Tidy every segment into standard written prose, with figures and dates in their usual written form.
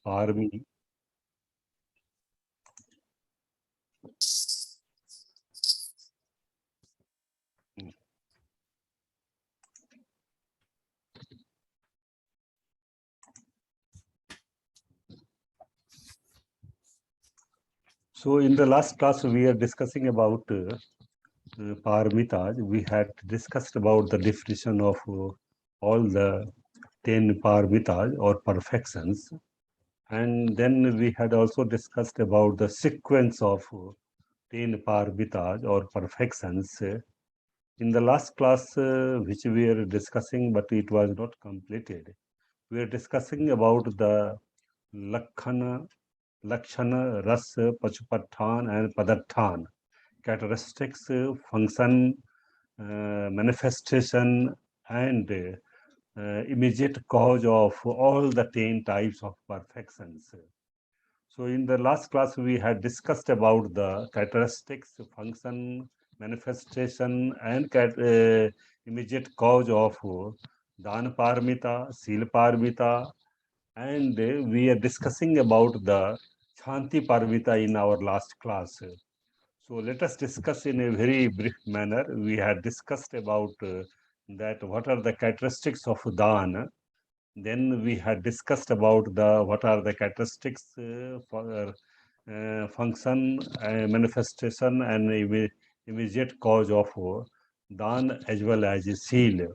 army. So in the last class, we are discussing about paramitas. We had discussed about the definition of all the 10 paramitas or perfections. And then we had also discussed about the sequence of 10 paramitas or perfections. In the last class, which we are discussing, but it was not completed, we are discussing about the Lakhana, Lakshana, Ras, Pachupathan, and Padathan, characteristics, function, manifestation, and immediate cause of all the 10 types of perfections. So in the last class, we had discussed about the characteristics, function, manifestation, and immediate cause of Dana Paramita, Sila Paramita, and we are discussing about the Shanti Paramita in our last class. So let us discuss in a very brief manner. We had discussed about that what are the characteristics of Dana. Then we had discussed about the what are the characteristics for function, manifestation, and immediate cause of dan as well as seal.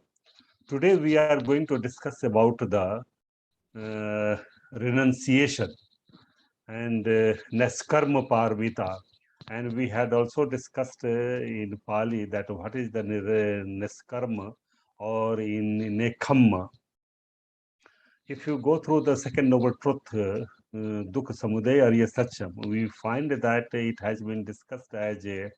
Today we are going to discuss about the renunciation and neskarma parvita. And we had also discussed in Pali that what is the neskarma or in nekhamma. If you go through the second noble truth, Dukha Samudaya Arya Satcham, we find that it has been discussed as a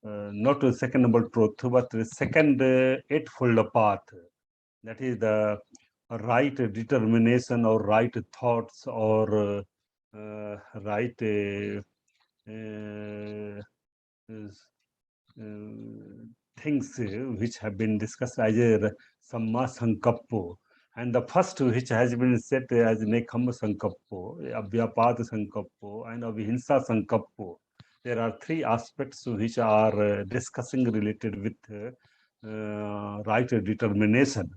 not a second noble truth, but the second eightfold path. That is the right determination or right thoughts or right things which have been discussed as a Samma Sankappo. And the first which has been said as Nekham Sankappo, Abhyapad Sankappo, and Abhinsa Sankappo. There are three aspects which are discussing related with right determination.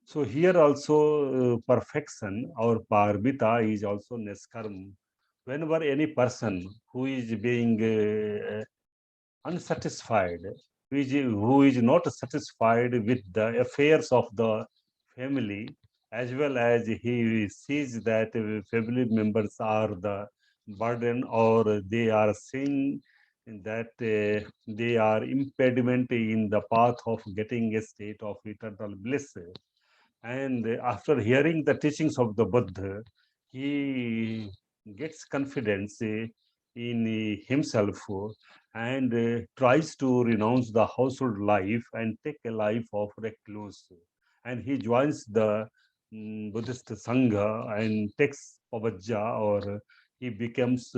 So here also perfection or parvita is also neskarm. Whenever any person who is being unsatisfied, who is not satisfied with the affairs of the family, as well as he sees that family members are the burden or they are seeing that they are impediment in the path of getting a state of eternal bliss. And after hearing the teachings of the Buddha, he gets confidence in himself and tries to renounce the household life and take a life of recluse. And he joins the Buddhist Sangha and takes pavajja or he becomes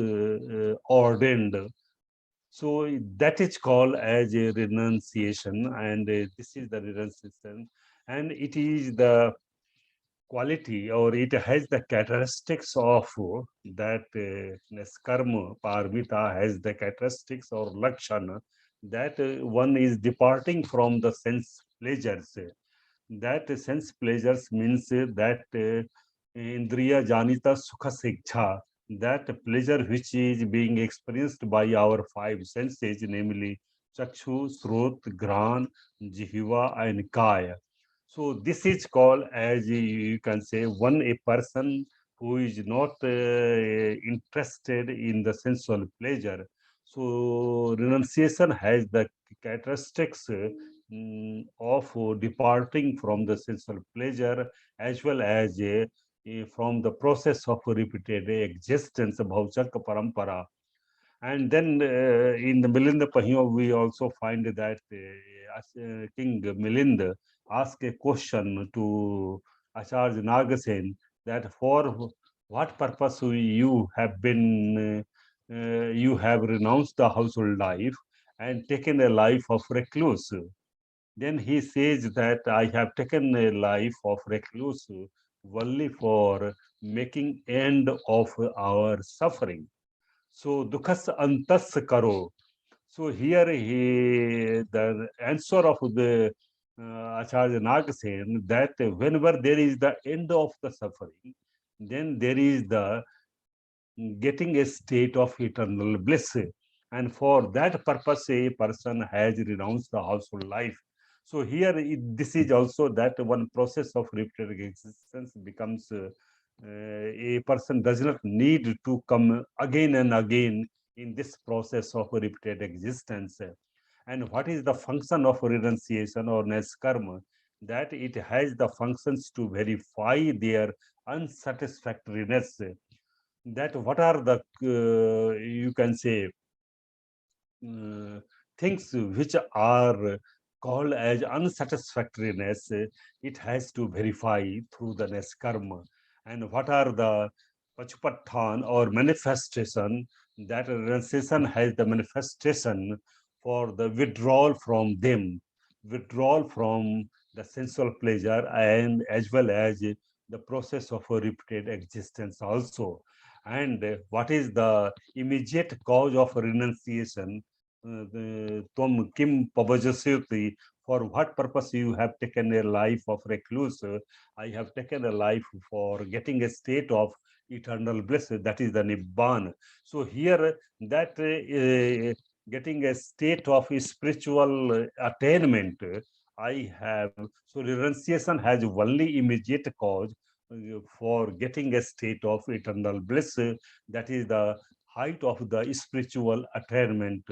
ordained. So that is called as a renunciation, and this is the renunciation, and it is the quality or it has the characteristics of that karma parmita has the characteristics or lakshana that one is departing from the sense pleasures. That sense pleasures means that indriya janita sukha siksha, that pleasure which is being experienced by our five senses, namely chakshu, srot, gran, jihiva, and kaya. So this is called as you can say one a person who is not interested in the sensual pleasure. So renunciation has the characteristics of departing from the sensual pleasure as well as from the process of repeated existence, bhavchak parampara. And then in the Milinda Pahyo, we also find that King Milinda asked a question to Acharya Nagasen that for what purpose you have been, you have renounced the household life and taken a life of recluse. Then he says that I have taken a life of recluse only for making end of our suffering. So dukhas antas karo. So here the answer of the Acharya Nagasen that whenever there is the end of the suffering, then there is the getting a state of eternal bliss. And for that purpose, a person has renounced the household life. So here, this is also that one process of repeated existence becomes a person does not need to come again and again in this process of repeated existence. And what is the function of renunciation or karma? That it has the functions to verify their unsatisfactoriness, that what are the you can say uh, things which are called as unsatisfactoriness, it has to verify through the karma. And what are the pachupathan or manifestation, that renunciation has the manifestation for the withdrawal from them, withdrawal from the sensual pleasure, and as well as the process of a repeated existence also. And what is the immediate cause of renunciation? Tom Kim Pavajasyuti, for what purpose you have taken a life of recluse? I have taken a life for getting a state of eternal bliss, that is the Nibbana. So here, that getting a state of spiritual attainment, I have, so renunciation has only immediate cause for getting a state of eternal bliss, that is the height of the spiritual attainment.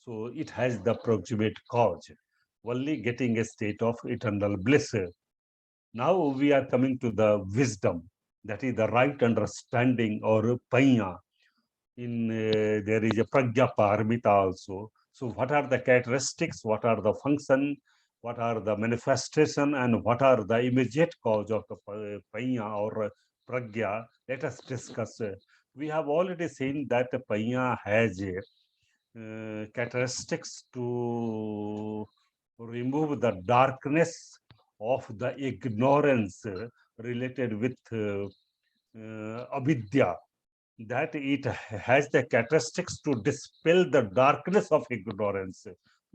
So it has the proximate cause, only getting a state of eternal bliss. Now we are coming to the wisdom, that is the right understanding or panya. In there is a pragya paramita also. So what are the characteristics? What are the function? What are the manifestation? And what are the immediate cause of the panya or pragya? Let us discuss. We have already seen that panya has characteristics to remove the darkness of the ignorance related with avidya, that it has the characteristics to dispel the darkness of ignorance.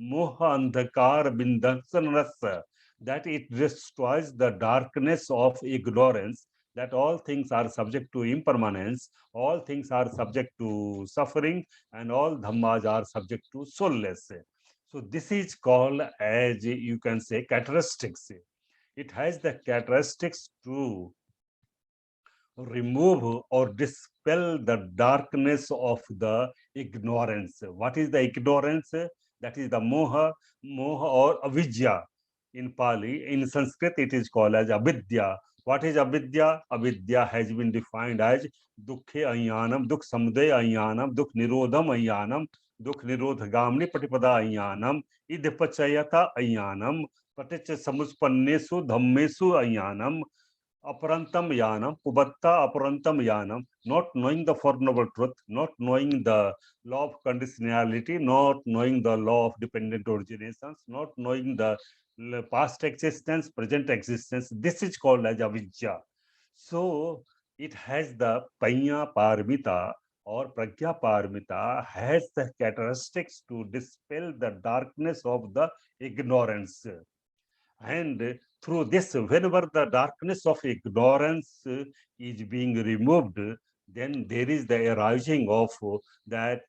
Moha andhakar bindhansanrasa, that it destroys the darkness of ignorance, that all things are subject to impermanence, all things are subject to suffering, and all dhammas are subject to soulless. So this is called as, you can say, characteristics. It has the characteristics to remove or dispel the darkness of the ignorance. What is the ignorance? That is the moha, moha or avidya in Pali. In Sanskrit, it is called as avidya. What is avidya? Avidya has been defined as dukhe ayyanam, dukh samudaya ayyanam, dukh nirodham ayyanam, dukh nirodhagamni patipada ayyanam, idpachayata ayyanam, paticha samuspannesu dhammesu ayyanam, aparantam yanam, ubatta aparantam yanam, not knowing the Four Noble Truth, not knowing the law of conditionality, not knowing the law of dependent originations, not knowing the past existence, present existence. This is called as avidya. So it has the panya parmita or pragya parmita, has the characteristics to dispel the darkness of the ignorance. And through this, whenever the darkness of ignorance is being removed, then there is the arising of that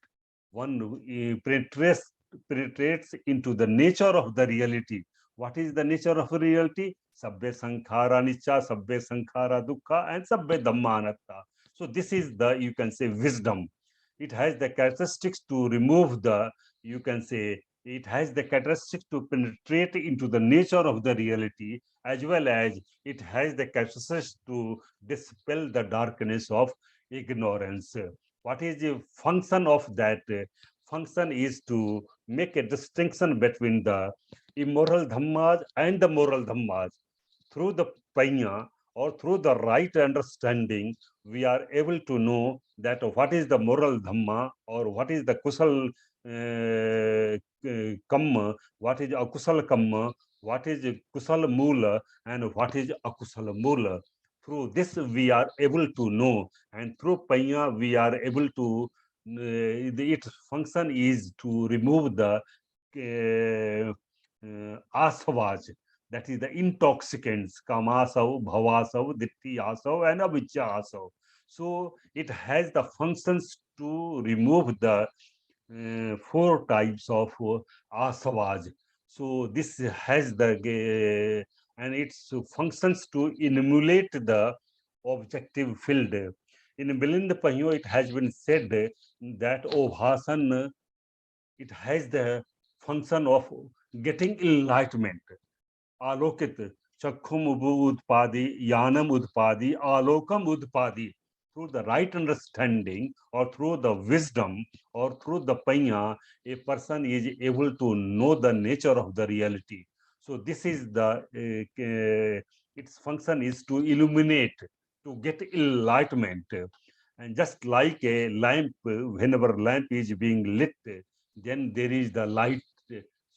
one penetrates into the nature of the reality. What is the nature of reality? Sabbe sankhara nicca, sabbe sankhara dukkha, and sabbe dhamma anatta. So this is the, you can say, wisdom. It has the characteristics to remove the, you can say, it has the characteristics to penetrate into the nature of the reality, as well as it has the characteristics to dispel the darkness of ignorance. What is the function of that? Function is to make a distinction between the immoral dhammas and the moral dhammas. Through the panya or through the right understanding, we are able to know that what is the moral dhamma or what is the kusal kamma, what is akusala kamma, what is kusala mula, and what is akusala mula. Through this, we are able to know, and through Panya, we are able to. Its function is to remove the asavas, that is the intoxicants, kamasav, bhavasav, dittiyasav, and avijjasav. So it has the functions to remove the four types of asavas. So this has the and its functions to emulate the objective field. In Milind Panyo, it has been said that Obhasan, it has the function of getting enlightenment. आलोकित चक्षुम उत्पादी yanam utpadi alokam utpadi. Through the right understanding or through the wisdom or through the panya, a person is able to know the nature of the reality. So this is the its function is to illuminate, to get enlightenment. And just like a lamp, whenever lamp is being lit, then there is the light.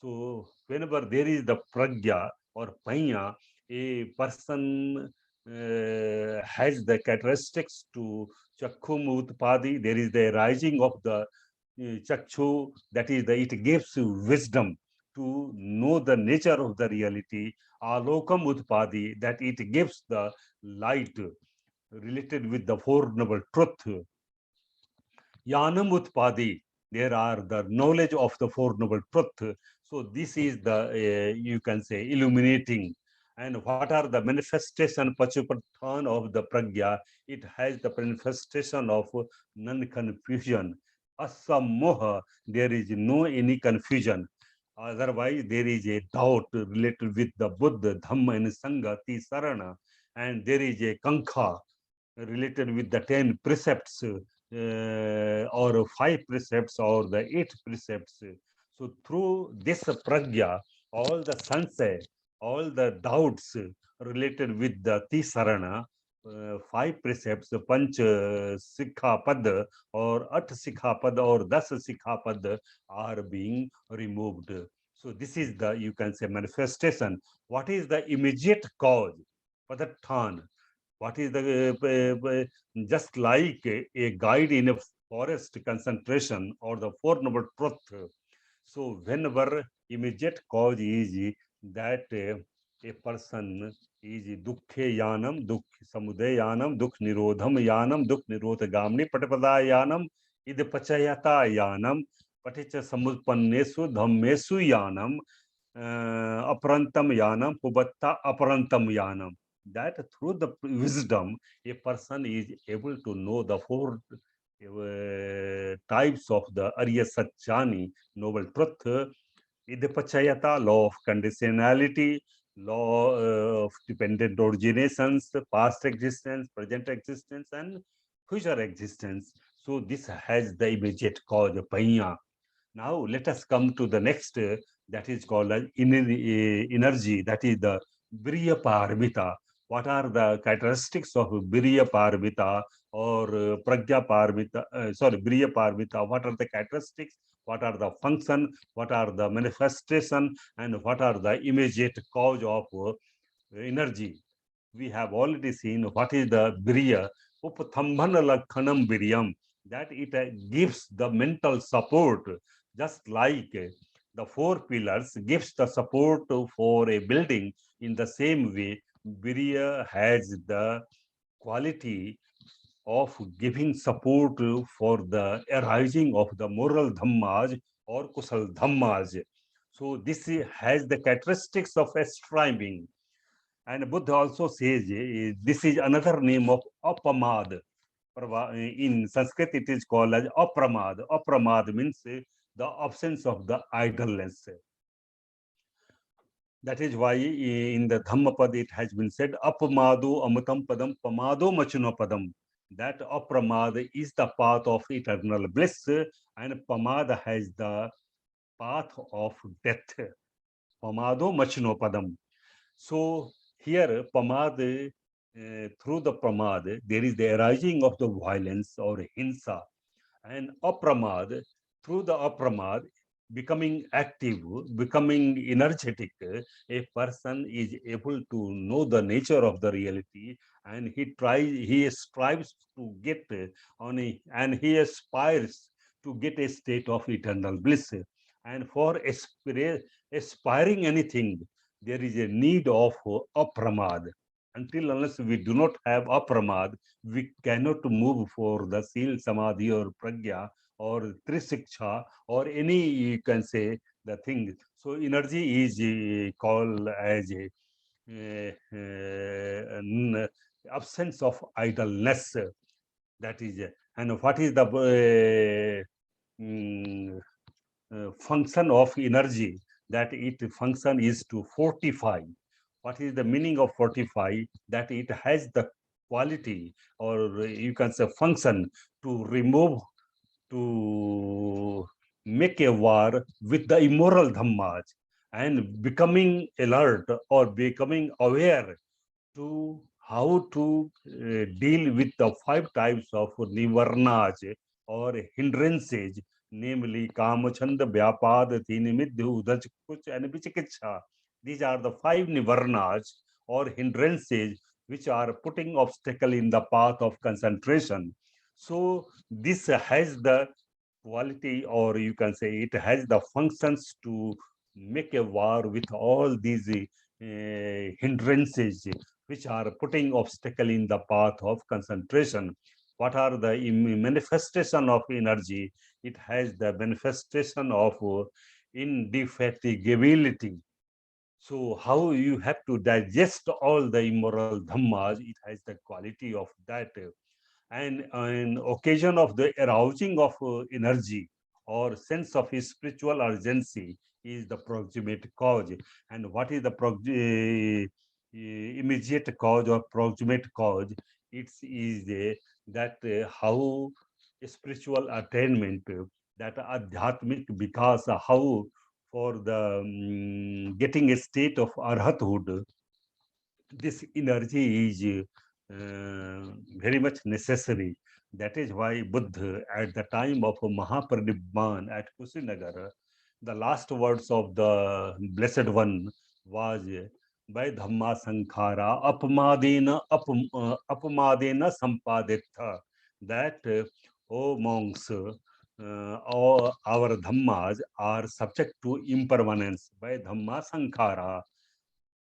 So whenever there is the pragya or panya, a person has the characteristics to chakkhum utpadi. There is the rising of the chakshu, that is, it gives wisdom to know the nature of the reality. Alokam utpadi, that it gives the light related with the Four Noble Truth. Yanam utpadi, there are the knowledge of the Four Noble Truth. So this is the, you can say, illuminating. And what are the manifestation, Pachupathan of the Pragya? It has the manifestation of non-confusion. Asamoha, there is no any confusion. Otherwise, there is a doubt related with the Buddha, Dhamma, and Sangha, Tisarana, and there is a Kankha related with the 10 precepts or 5 precepts or the 8 precepts. So through this pragya, all the sansay, all the doubts related with the Tisarana, 5 precepts, Panch Sikha Pad or At Sikha Pad or Das Sikha Pad are being removed. So this is the, you can say, manifestation. What is the immediate cause? Padathan. What is the, just like a guide in a forest concentration or the Four Noble Truth. So whenever immediate cause is that a person is dukkhe yanam, dukh samuday yanam, dukh nirodham yanam, dukh nirodhagamni patapada yanam, id pachayata yanam, paticha samutpannesu dhammesu yanam, aparantam yanam, pubatta aparantam yanam. That through the wisdom, a person is able to know the four types of the Arya Satchani, noble truth, Idipachayata, law of conditionality, law of dependent originations, past existence, present existence, and future existence. So this has the immediate cause, Panya. Now let us come to the next, that is called as energy, that is the Briya Parmita. What are the characteristics of Briya Parmita or Pragya Parmita? Sorry, Briya Parmita. What are the characteristics? What are the function? What are the manifestation? And what are the immediate cause of energy? We have already seen what is the Briya. Upthambhana Lakhanam Biryam, that it gives the mental support, just like the four pillars gives the support for a building. In the same way, Virya has the quality of giving support for the arising of the moral dhammas or kusal dhammas. So this has the characteristics of a striving. And Buddha also says this is another name of apamad. In Sanskrit, it is called as apramad. Apramad means the absence of the idleness. That is why in the Dhammapad it has been said, apamado amatam padam pamado machino padam. That apramad is the path of eternal bliss, and pamada has the path of death. Pamado machino padam. So here, pamad, through the pramad, there is the arising of the violence or hinsa, and apramad, through the apramad, becoming active, becoming energetic, a person is able to know the nature of the reality and he strives to get and he aspires to get a state of eternal bliss. And for aspiring anything, there is a need of apramad. Until unless we do not have apramad, we cannot move for the seal, samadhi, or pragya, or trisiksha, or any, you can say, the thing. So energy is called as a absence of idleness. That is, and what is the function of energy? That it function is to fortify. What is the meaning of fortify? That it has the quality, or you can say function, to remove, to make a war with the immoral dhammas, and becoming alert or becoming aware to how to deal with the five types of nivarnas or hindrances, namely kama, chanda, vyapad, tinimidhu, udaj, kuch, and vichikitsha. These are the five nivarnas or hindrances which are putting obstacle in the path of concentration. So this has the quality, or you can say it has the functions to make a war with all these hindrances which are putting obstacle in the path of concentration. What are the manifestation of energy? It has the manifestation of indefatigability. So how you have to digest all the immoral dhammas, it has the quality of that. And an occasion of the arousing of energy or sense of spiritual urgency is the proximate cause. And what is the immediate cause or proximate cause? It is that how spiritual attainment, that adhyatmic vikas, how for the getting a state of arhathood, this energy is very much necessary. That is why Buddha, at the time of Mahaparinirvan at Kusinagar, the last words of the Blessed One was by Dhamma Sankhara apamadena sampadetha. That, O monks, all our Dhammas are subject to impermanence by Dhamma Sankhara.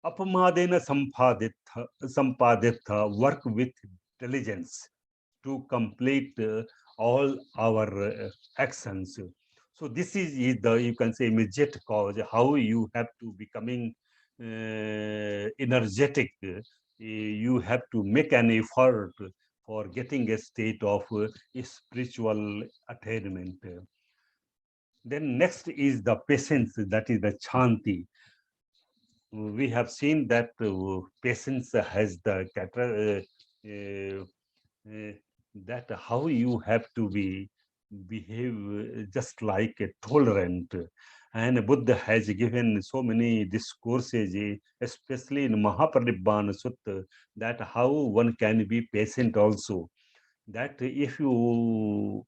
Apamadena sampaditha, work with diligence to complete all our actions. So this is the, you can say, immediate cause, how you have to becoming energetic. You have to make an effort for getting a state of spiritual attainment. Then next is the patience, that is the chanti. We have seen that patience has the that how you have to be behave just like a tolerant. And Buddha has given so many discourses, especially in Mahaparinibbana Sutta, that how one can be patient also. That if you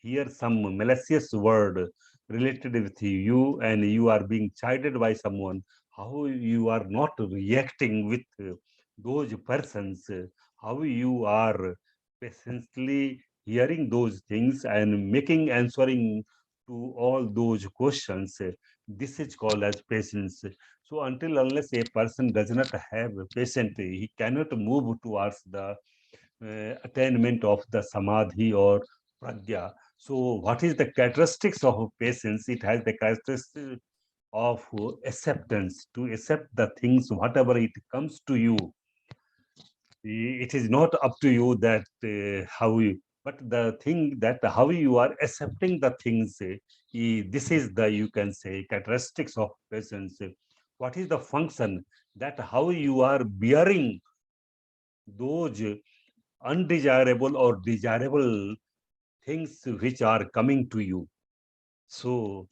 hear some malicious word related with you and you are being chided by someone, how you are not reacting with those persons, how you are patiently hearing those things and making answering to all those questions. This is called as patience. So until unless a person does not have patience, he cannot move towards the attainment of the samadhi or pragya. So, what is the characteristics of patience? It has the characteristics of acceptance, to accept the things, whatever it comes to you. It is not up to you that how you, but the thing that how you are accepting the things. This is the, you can say, characteristics of patience. What is the function? That how you are bearing those undesirable or desirable things which are coming to you. So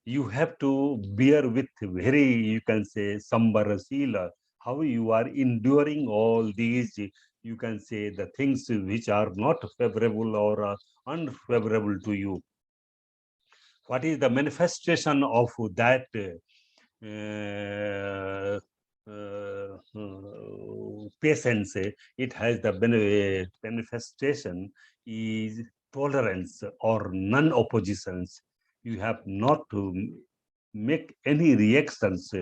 you have to bear with very, you can say, sambarasila, how you are enduring all these, you can say, the things which are not favorable or unfavorable to you. What is the manifestation of that patience, it has the manifestation is tolerance or non-oppositions. You have not to make any reactions.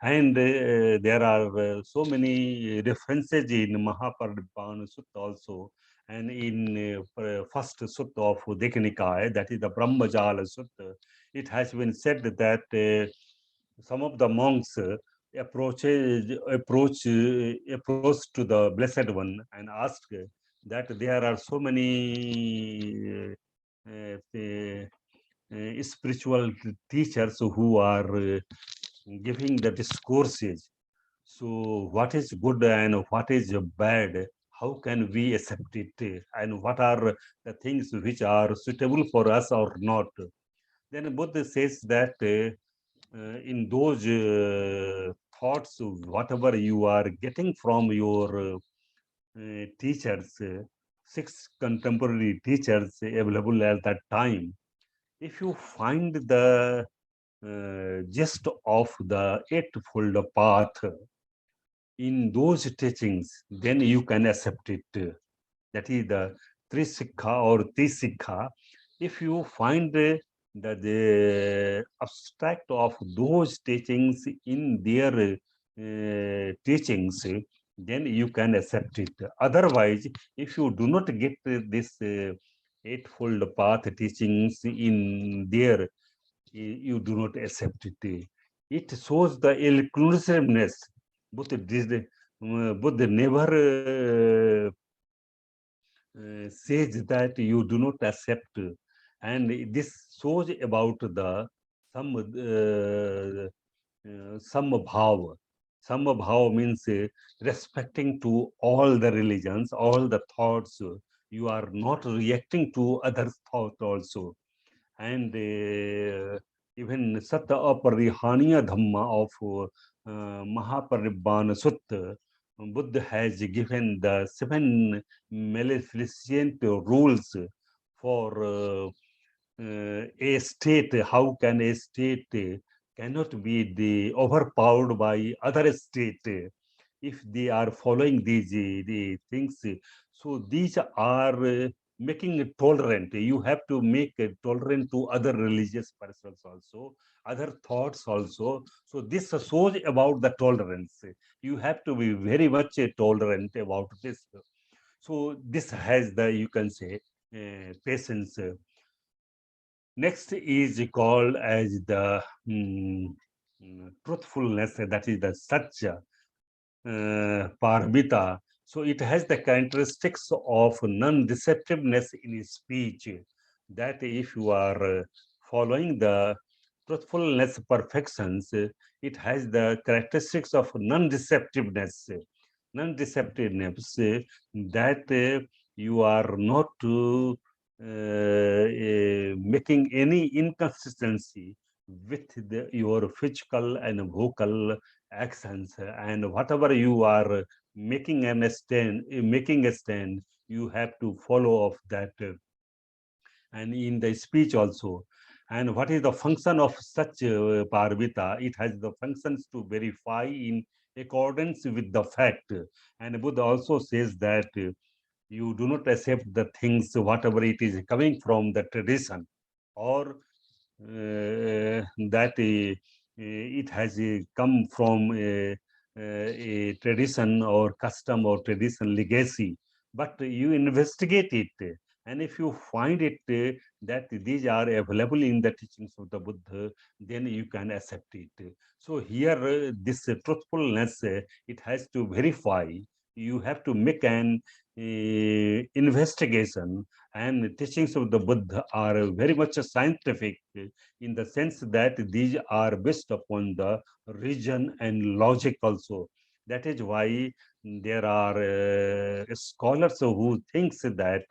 And there are so many references in Mahaparinibbana Sutta also, and in first Sutta of Dekhanikaya, that is the Brahmajala Sutta, it has been said that some of the monks approach to the Blessed One and ask that there are so many spiritual teachers who are giving the discourses. So, what is good and what is bad? How can we accept it? And what are the things which are suitable for us or not? Then Buddha says that in those thoughts, whatever you are getting from your teachers, six contemporary teachers available at that time, if you find the gist of the eightfold path in those teachings, then you can accept it. That is the Trisikha or Tisikha. If you find the abstract of those teachings in their teachings, then you can accept it. Otherwise, if you do not get this eightfold path teachings in there, you do not accept it. It shows the inclusiveness. Buddha never says that you do not accept, and this shows about the some samabhava. Samabhava means respecting to all the religions, all the thoughts. You are not reacting to other thoughts also. And even Satta Aparihaniya Dhamma of Mahaparinibbana Sutta, Buddha has given the seven maleficent rules for a state. How can a state cannot be overpowered by other state if they are following these the things? So these are making it tolerant. You have to make it tolerant to other religious persons also, other thoughts also. So this shows about the tolerance. You have to be very much tolerant about this. So this has the, you can say, patience. Next is called as the truthfulness, that is the satya, parmita. So it has the characteristics of non-deceptiveness in speech. That if you are following the truthfulness perfections, it has the characteristics of non-deceptiveness. Non-deceptiveness, that you are not making any inconsistency with your physical and vocal actions, and whatever you are making a stand, you have to follow of that, and in the speech also. And what is the function of such parvita? It has the functions to verify in accordance with the fact. And Buddha also says that you do not accept the things whatever it is coming from the tradition, or that it has come from a tradition or custom or tradition legacy, but you investigate it, and if you find it that these are available in the teachings of the Buddha, then you can accept it. So here this truthfulness, it has to verify. You have to make an investigation, and teachings of the Buddha are very much scientific in the sense that these are based upon the reason and logic also. That is why there are scholars who thinks that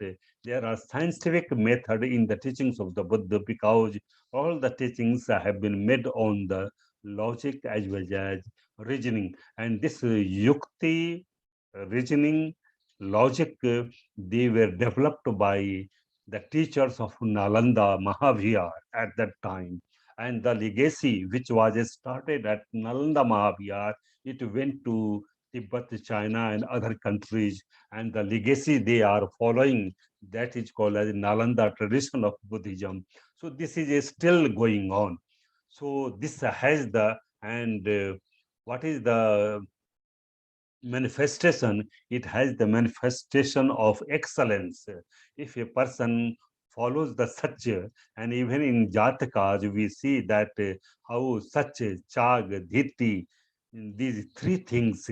there are scientific method in the teachings of the Buddha, because all the teachings have been made on the logic as well as reasoning. And this yukti, reasoning, logic, they were developed by the teachers of Nalanda Mahavihar at that time. And the legacy which was started at Nalanda Mahavihar it went to Tibet, China, and other countries, and the legacy they are following, that is called as Nalanda tradition of Buddhism. So this is still going on. So this has the and what is the manifestation? It has the manifestation of excellence. If a person follows the Satya, and even in Jatakas, we see that how Satya, Chag, Dhiti, these three things,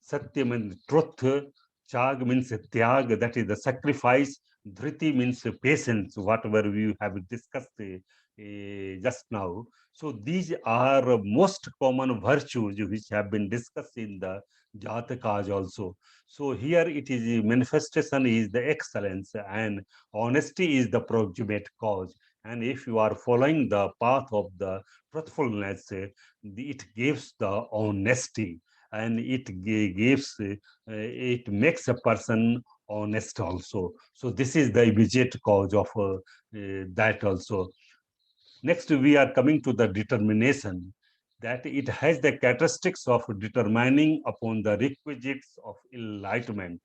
Satya means truth, Chag means Tyag, that is the sacrifice, Dhriti means patience, whatever we have discussed just now. So these are most common virtues which have been discussed in the Jatakas also. So here it is manifestation is the excellence and honesty is the proximate cause. And if you are following the path of the truthfulness, it gives the honesty and gives, it makes a person honest also. So this is the immediate cause of that also. Next, we are coming to the determination, that it has the characteristics of determining upon the requisites of enlightenment.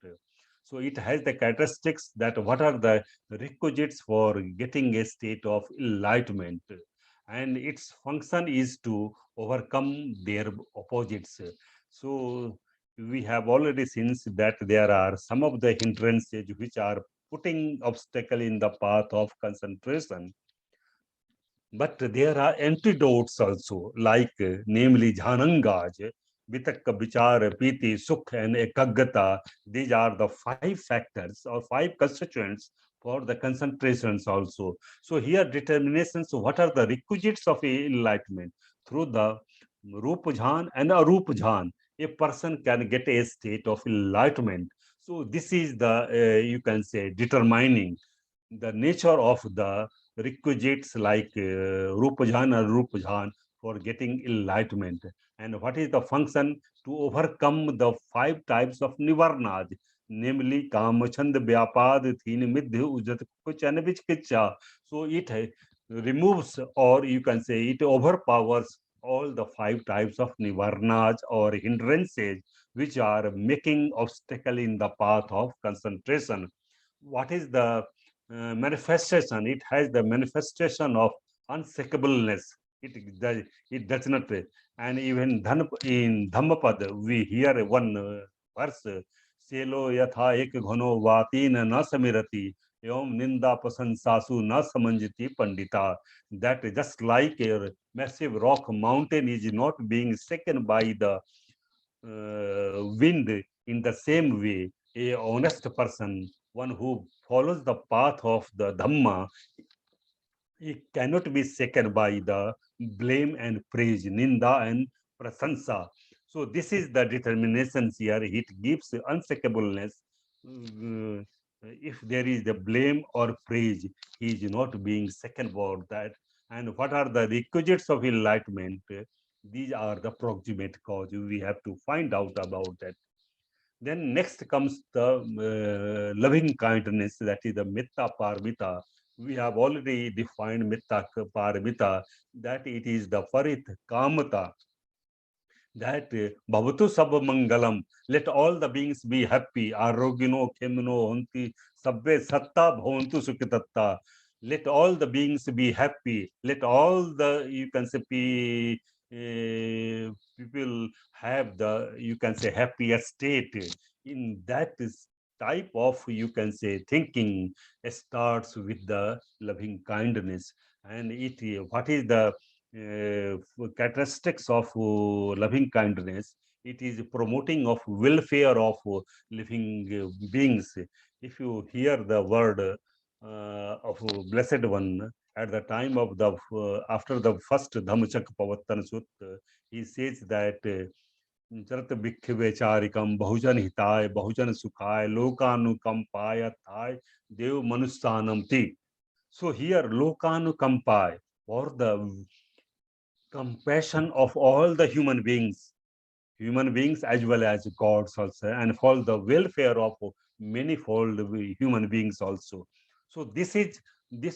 So it has the characteristics that what are the requisites for getting a state of enlightenment, and its function is to overcome their opposites. So we have already seen that there are some of the hindrances which are putting obstacle in the path of concentration, but there are antidotes also, like namely Jhanangaj, Vitakka, Vichar, Piti, Sukh, and Ekaggata. These are the five factors or five constituents for the concentrations also. So here determinations, what are the requisites of enlightenment? Through the Rupa Jhan and Arup Jhan, a person can get a state of enlightenment. So this is the, you can say, determining the nature of the requisites like Rupajhan or Rupajhan for getting enlightenment. And what is the function? To overcome the five types of nivarnas, namely Kamachand, Vyapad, Thin, Midhi, Ujat, Kuch, and Vichkicha. So it removes, or you can say it overpowers all the five types of nivarnas or hindrances which are making obstacle in the path of concentration. What is the manifestation? It has the manifestation of unshakableness. It does not. And even in Dhammapad, we hear one verse, Selo yatha ek ghono vatin na samirati, yom ninda pasansasu na samanjiti pandita. That just like a massive rock mountain is not being shaken by the wind, in the same way, a honest person, one who follows the path of the Dhamma, he cannot be shaken by the blame and praise, ninda and prasansa. So this is the determination here. It gives unshakableness. Uh, if there is the blame or praise, he is not being shaken about that. And what are the requisites of enlightenment? These are the proximate cause. We have to find out about that. Then next comes the loving kindness, that is the Metta Parmita. We have already defined Metta Parmita, that it is the Parit Kamata, that Bhavatu Sabha Mangalam, let all the beings be happy, Arogino, Kemino, Honti, Sabbe Satta, Bhavantu Sukhitatta. Let all the beings be happy. Let all the, you can say, people have the, you can say, happy state. In that is type of, you can say, thinking starts with the loving kindness. And it, what is the characteristics of loving kindness? It is promoting of welfare of living beings. If you hear the word of blessed one at the time of the after the first Dhammachak Pavattan Sutta, he says that चरत भिक्ख वैचारिकम बहुजन हिताय बहुजन सुखाय लोकानुकंपाय थाय देव मनुष्यानम ति. So here lokanukampai, for the compassion of all the human beings as well as gods also, and for the welfare of manifold human beings also. So this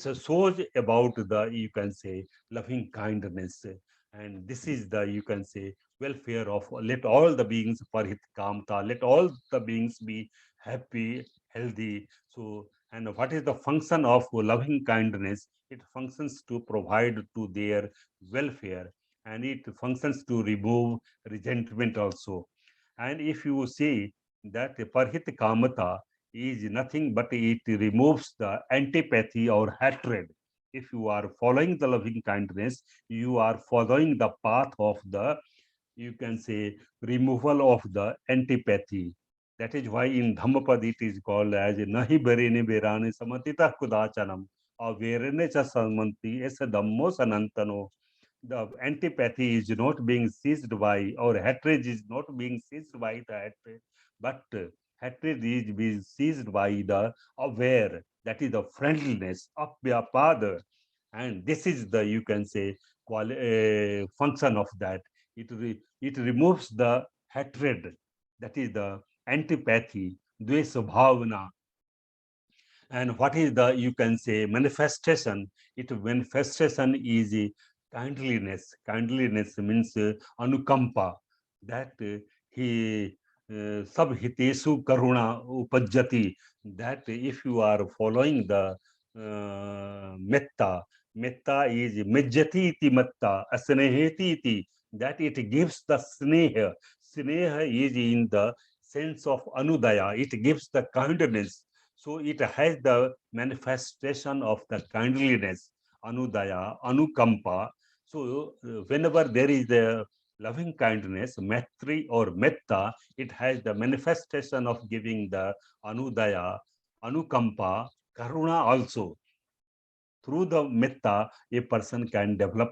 shows about the, you can say, loving kindness, and this is the, you can say, welfare of let all the beings parhit kamta, let all the beings be happy, healthy. So, and what is the function of loving kindness? It functions to provide to their welfare, and it functions to remove resentment also. And if you see that parhit kamata is nothing but it removes the antipathy or hatred. If you are following the loving kindness, you are following the path of the, you can say, removal of the antipathy. That is why in Dhammapad it is called as Nahi Berene Berane Samatita Kudachanam or Verene Cha Samanti Esa Dhammo Sanantano. The antipathy is not being seized by, or hatred is not being seized by the hatred, but hatred is being seized by the aware, that is the friendliness of Vyapada. And this is the, you can say, function of that. It removes the hatred, that is the antipathy, dvesa bhavana. And what is the, you can say, manifestation? It manifestation is kindliness. Kindliness means anukampa, that he sab hitesu karuna upajjati, that if you are following the metta, metta is mejjati iti matta, asneheti iti, that it gives the sneha. Sneha is in the sense of anudaya, it gives the kindness. So it has the manifestation of the kindliness, anudaya, anukampa. So whenever there is a loving kindness, maitri or metta, it has the manifestation of giving the anudaya, anukampa, karuna also. Through the metta, a person can develop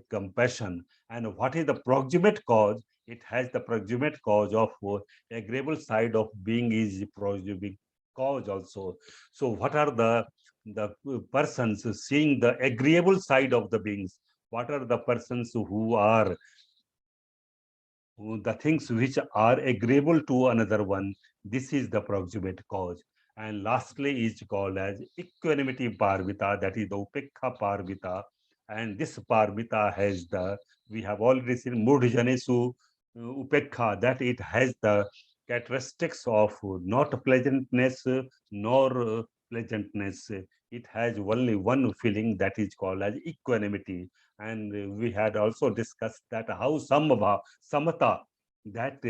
compassion. And what is the proximate cause? It has the proximate cause of agreeable side of being is proximate cause also. So what are the persons seeing the agreeable side of the beings? What are the persons who are the things which are agreeable to another one? This is the proximate cause. And lastly is called as equanimity parvita, that is the upekha parvita. And this parvita has the, we have already seen mudjanesu upekha, that it has the characteristics of not pleasantness nor pleasantness. It has only one feeling, that is called as equanimity. And we had also discussed that how samata, that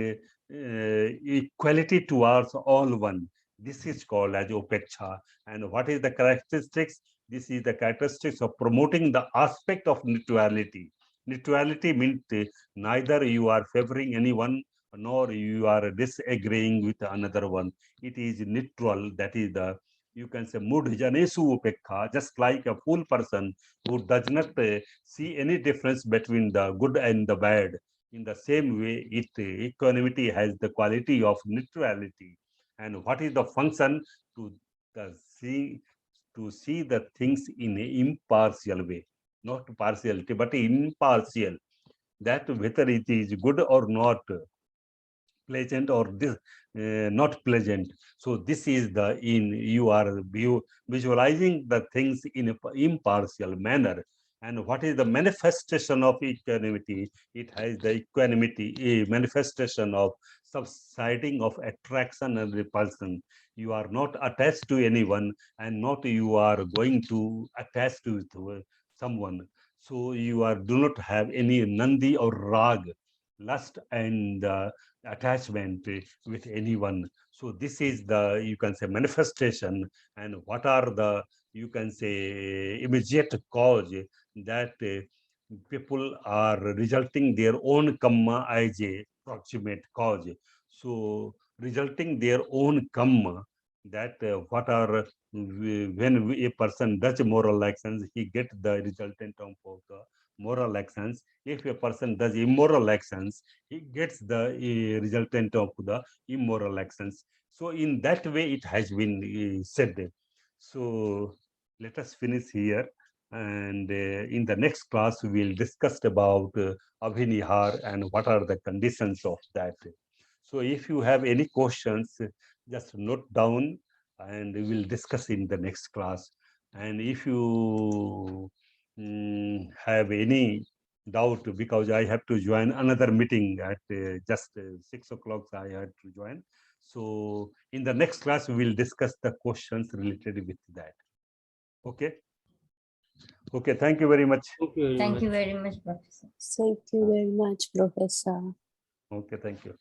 equality towards all one. This is called as upeksha. And what is the characteristics? This is the characteristics of promoting the aspect of neutrality. Neutrality means neither you are favoring anyone nor you are disagreeing with another one. It is neutral. That is the, you can say, mudjanesu upekha, just like a fool person who does not see any difference between the good and the bad. In the same way, equanimity has the quality of neutrality. And what is the function? To the see to see the things in an impartial way, not partiality, but impartial. That whether it is good or not, pleasant or this not pleasant. So this is the, in you are visualizing the things in a impartial manner. And what is the manifestation of equanimity? It has the equanimity, a manifestation of subsiding of attraction and repulsion. You are not attached to anyone, and not you are going to attach to someone. So you are do not have any nandi or rag, lust and attachment with anyone. So this is the, you can say, manifestation. And what are the, you can say, immediate cause? That people are resulting their own karma as a proximate cause. So resulting their own karma, that what are, when a person does moral actions, he get the resultant of the moral actions. If a person does immoral actions, he gets the resultant of the immoral actions. So in that way, it has been said. So let us finish here. And in the next class, we will discuss about Abhinihar and what are the conditions of that. So if you have any questions, just note down and we will discuss in the next class. And if you have any doubt because I have to join another meeting at just 6 o'clock. I had to join. So in the next class, we will discuss the questions related with that. Okay. Okay. Thank you very much. Thank you very much, Professor. Thank you very much, Professor. Okay. Thank you.